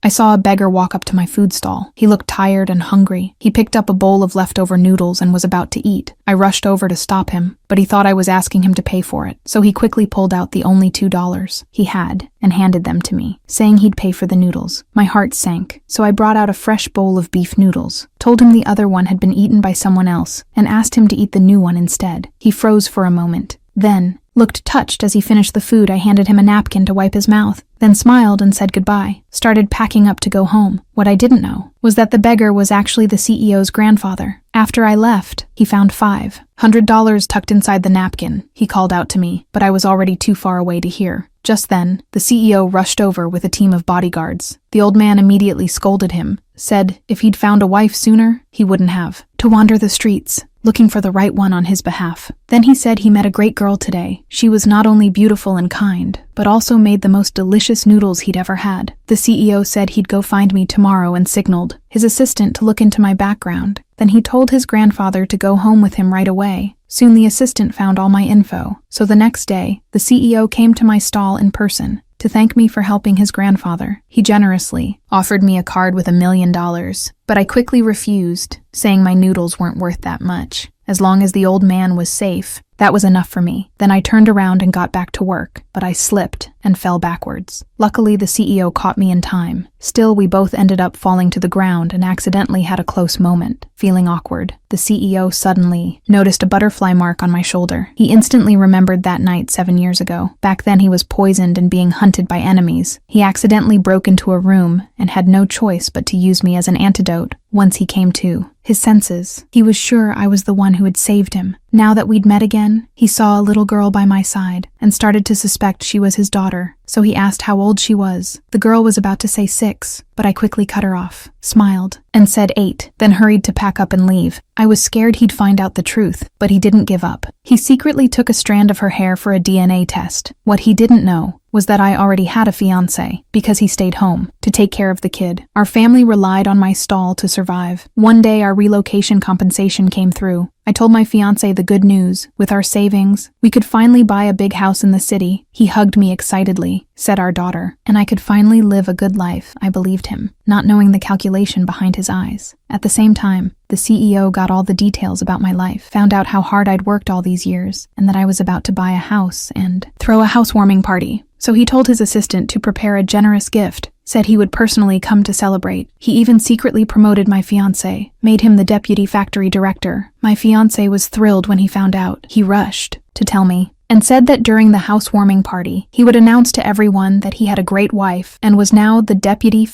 I saw a beggar walk up to my food stall. He looked tired and hungry. He picked up a bowl of leftover noodles and was about to eat. I rushed over to stop him, but he thought I was asking him to pay for it, so he quickly pulled out the only $2 he had and handed them to me, saying he'd pay for the noodles. My heart sank, so I brought out a fresh bowl of beef noodles, told him the other one had been eaten by someone else, and asked him to eat the new one instead. He froze for a moment, then looked touched as he finished the food. I handed him a napkin to wipe his mouth, then smiled and said goodbye, started packing up to go home. What I didn't know was that the beggar was actually the CEO's grandfather. After I left, he found $500 tucked inside the napkin. He called out to me, but I was already too far away to hear. Just then, the CEO rushed over with a team of bodyguards. The old man immediately scolded him, said if he'd found a wife sooner, he wouldn't have to wander the streets looking for the right one on his behalf. Then he said he met a great girl today. She was not only beautiful and kind, but also made the most delicious noodles he'd ever had. The CEO said he'd go find me tomorrow and signaled his assistant to look into my background. Then he told his grandfather to go home with him right away. Soon the assistant found all my info, so the next day, the CEO came to my stall in person to thank me for helping his grandfather. He generously offered me a card with $1 million, but I quickly refused, saying my noodles weren't worth that much. As long as the old man was safe, that was enough for me. Then I turned around and got back to work, but I slipped and fell backwards. Luckily, the CEO caught me in time. Still, we both ended up falling to the ground and accidentally had a close moment. Feeling awkward, the CEO suddenly noticed a butterfly mark on my shoulder. He instantly remembered that night 7 years ago. Back then, he was poisoned and being hunted by enemies. He accidentally broke into a room and had no choice but to use me as an antidote once he came to his senses. He was sure I was the one who had saved him. Now that we'd met again, he saw a little girl by my side and started to suspect she was his daughter, so he asked how old she was. The girl was about to say 6, but I quickly cut her off, smiled, and said 8, then hurried to pack up and leave. I was scared he'd find out the truth, but he didn't give up. He secretly took a strand of her hair for a DNA test. What he didn't know was that I already had a fiancé, because he stayed home to take care of the kid. Our family relied on my stall to survive. One day our relocation compensation came through. I told my fiancé the good news. With our savings, we could finally buy a big house in the city. He hugged me excitedly, said our daughter, and I could finally live a good life. I believed him, not knowing the calculation behind his eyes. At the same time, the CEO got all the details about my life, found out how hard I'd worked all these years, and that I was about to buy a house and throw a housewarming party. So he told his assistant to prepare a generous gift, said he would personally come to celebrate. He even secretly promoted my fiancé, made him the deputy factory director. My fiancé was thrilled when he found out. He rushed to tell me, and said that during the housewarming party, he would announce to everyone that he had a great wife and was now the deputy factory